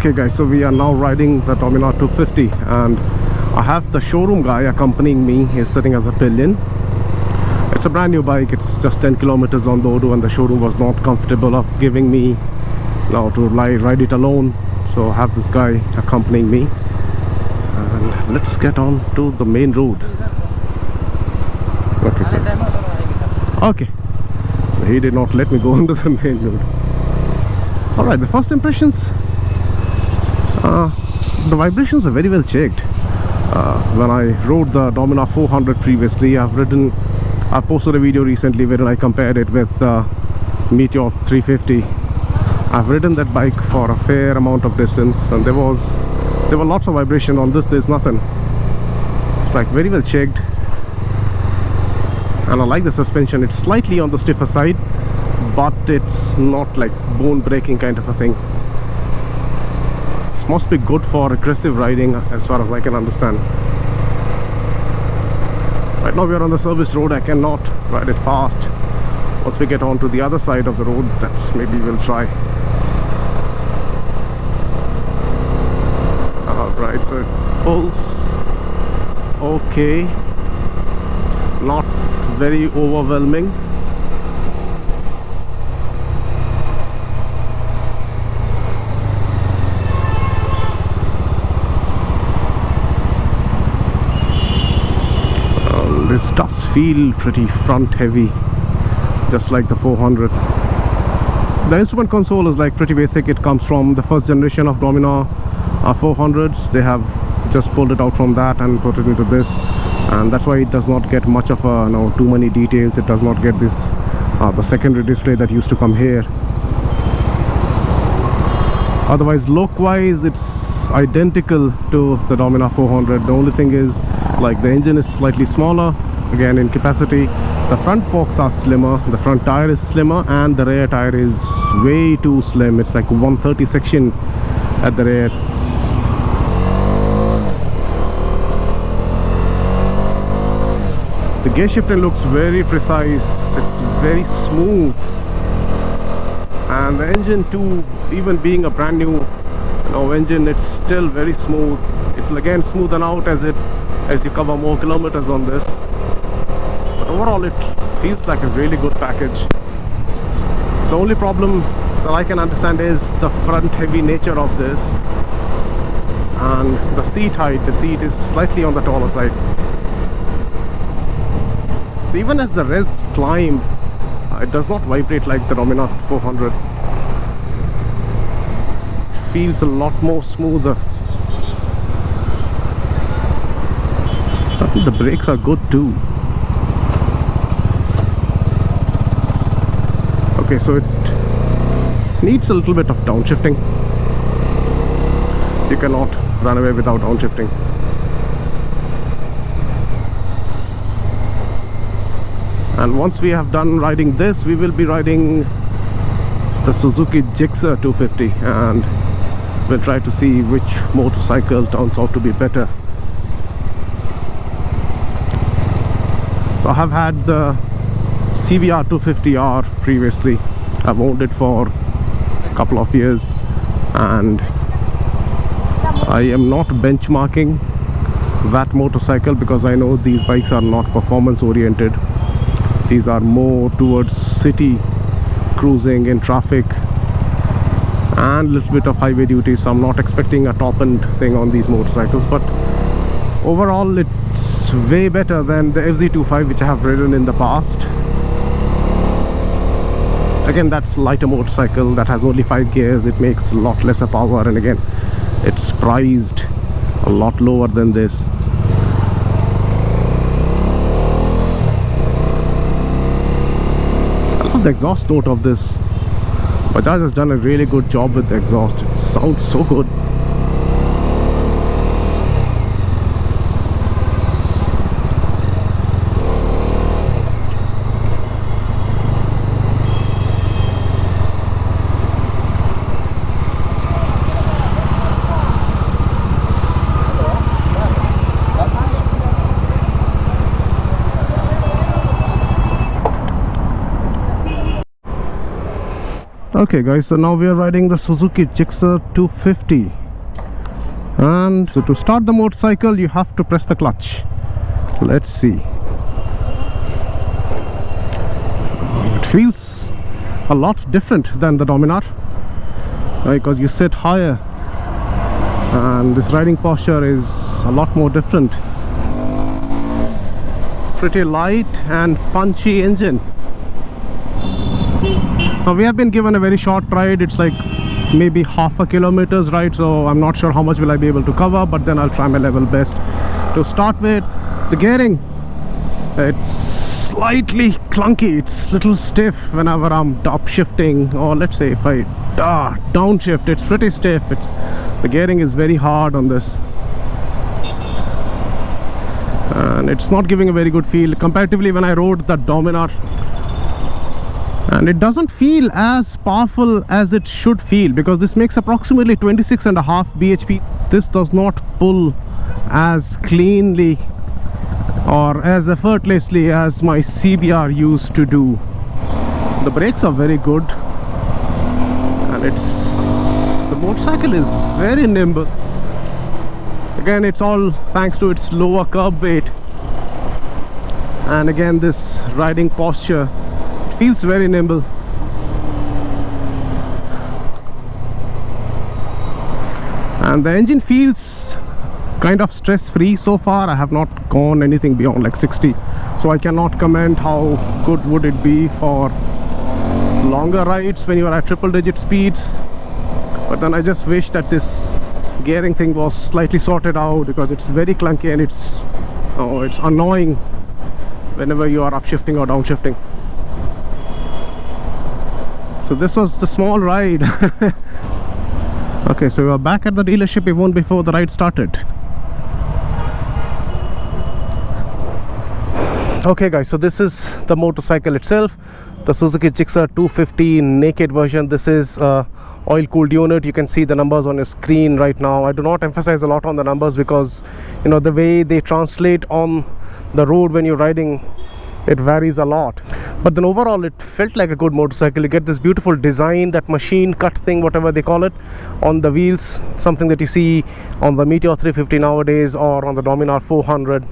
Okay guys, so we are now riding the Dominar 250 and I have the showroom guy accompanying me. He's sitting as a pillion. It's a brand new bike, it's just 10 kilometers on the road, and the showroom was not comfortable of giving me now to ride it alone, so I have this guy accompanying me. And let's get on to the main road. Okay, so he did not let me go onto the main road. Alright, the first impressions, the vibrations are very well checked. When I rode the Dominar 400 previously, I posted a video recently where I compared it with Meteor 350. I've ridden that bike for a fair amount of distance, and there were lots of vibration. On this there's nothing. It's like very well checked, and I like the suspension. It's slightly on the stiffer side, but it's not like bone breaking kind of a thing. This must be good for aggressive riding as far as I can understand. Right now we are on the service road. I cannot ride it fast. Once we get on to the other side of the road, that's maybe we'll try. Alright, so it pulls okay, not very overwhelming. This does feel pretty front heavy, just like the 400. The instrument console is like pretty basic. It comes from the first generation of Dominar 400s. They have just pulled it out from that and put it into this, and that's why it does not get much of a too many details. It does not get this the secondary display that used to come here. Otherwise, look wise it's identical to the Dominar 400. The only thing is, like, the engine is slightly smaller again in capacity. The front forks are slimmer, the front tire is slimmer, and the rear tire is way too slim. It's like 130 section at the rear. The gear shifting looks very precise. It's very smooth, and the engine too, even being a brand new engine, it's still very smooth. It will again smoothen out as you cover more kilometers on this, but overall it feels like a really good package. The only problem that I can understand is the front heavy nature of this, and the seat height. The seat is slightly on the taller side, so even as the revs climb, it does not vibrate like the Dominar 400. It feels a lot more smoother. The brakes are good too. Okay, so it needs a little bit of downshifting. You cannot run away without downshifting. And once we have done riding this, we will be riding the Suzuki Gixxer 250, and we'll try to see which motorcycle turns out to be better. So I have had the CVR 250R previously. I've owned it for a couple of years, and I am not benchmarking that motorcycle because I know these bikes are not performance oriented. These are more towards city cruising in traffic and a little bit of highway duty, so I'm not expecting a top end thing on these motorcycles. But overall it's way better than the FZ25 which I have ridden in the past. Again, that's lighter motorcycle that has only 5 gears. It makes a lot lesser power, and again it's priced a lot lower than this. I love the exhaust note of this. BAJAJ has done a really good job with the exhaust. It sounds so good. Okay guys, so now we are riding the Suzuki Gixxer 250, and so to start the motorcycle you have to press the clutch. Let's see. It feels a lot different than the Dominar because you sit higher and this riding posture is a lot more different. Pretty light and punchy engine. Now we have been given a very short ride. It's like maybe half a kilometer's ride, so I'm not sure how much will I be able to cover, but then I'll try my level best. To start with, the gearing, it's slightly clunky. It's a little stiff whenever I'm upshifting, or let's say if I downshift, it's pretty stiff. The gearing is very hard on this, and it's not giving a very good feel comparatively when I rode the Dominar. And it doesn't feel as powerful as it should feel because this makes approximately 26.5 bhp. This does not pull as cleanly or as effortlessly as my CBR used to do. The brakes are very good, and the motorcycle is very nimble. Again, it's all thanks to its lower curb weight, and again this riding posture. Feels very nimble. And the engine feels kind of stress-free so far. I have not gone anything beyond like 60, so I cannot comment how good would it be for longer rides when you are at triple-digit speeds. But then I just wish that this gearing thing was slightly sorted out because it's very clunky and it's annoying whenever you are upshifting or downshifting. So this was the small ride. Okay, so we are back at the dealership even before the ride started. Okay guys, so this is the motorcycle itself, the Suzuki Gixxer 250 naked version. This is oil-cooled unit. You can see the numbers on your screen right now. I do not emphasize a lot on the numbers because the way they translate on the road when you're riding, it varies a lot. But then overall it felt like a good motorcycle. You get this beautiful design, that machine cut thing, whatever they call it, on the wheels, something that you see on the Meteor 350 nowadays or on the Dominar 400.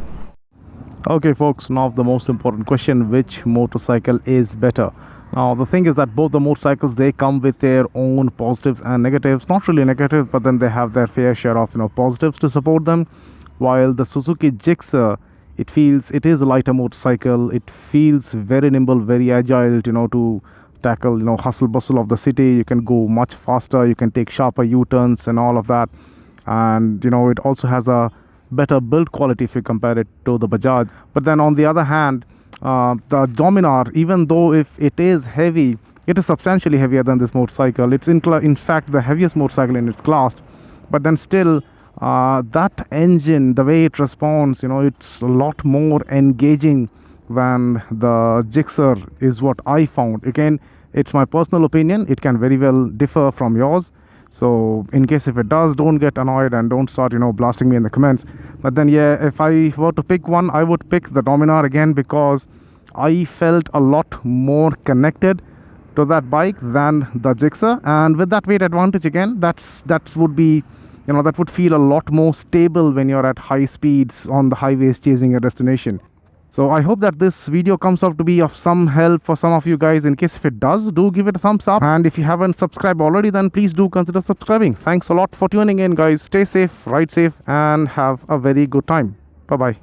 Okay folks, now the most important question: which motorcycle is better? Now the thing is that both the motorcycles, they come with their own positives and negatives. Not really negative, but then they have their fair share of positives to support them. While the Suzuki Gixxer, it is a lighter motorcycle. It feels very nimble, very agile, to tackle hustle bustle of the city. You can go much faster, you can take sharper U-turns and all of that. And it also has a better build quality if you compare it to the BAJAJ. But then on the other hand, the Dominar, even though if it is heavy, it is substantially heavier than this motorcycle. It's in fact the heaviest motorcycle in its class. But then still, that engine, the way it responds, it's a lot more engaging than the Gixxer, is what I found. Again, it's my personal opinion. It can very well differ from yours. So in case if it does, don't get annoyed and don't start blasting me in the comments. But then yeah, if I were to pick one, I would pick the Dominar again because I felt a lot more connected to that bike than the Gixxer. And with that weight advantage, again, that would be that would feel a lot more stable when you're at high speeds on the highways chasing a destination. So I hope that this video comes out to be of some help for some of you guys. In case if it does, do give it a thumbs up. And if you haven't subscribed already, then please do consider subscribing. Thanks a lot for tuning in, guys. Stay safe, ride safe, and have a very good time. Bye-bye.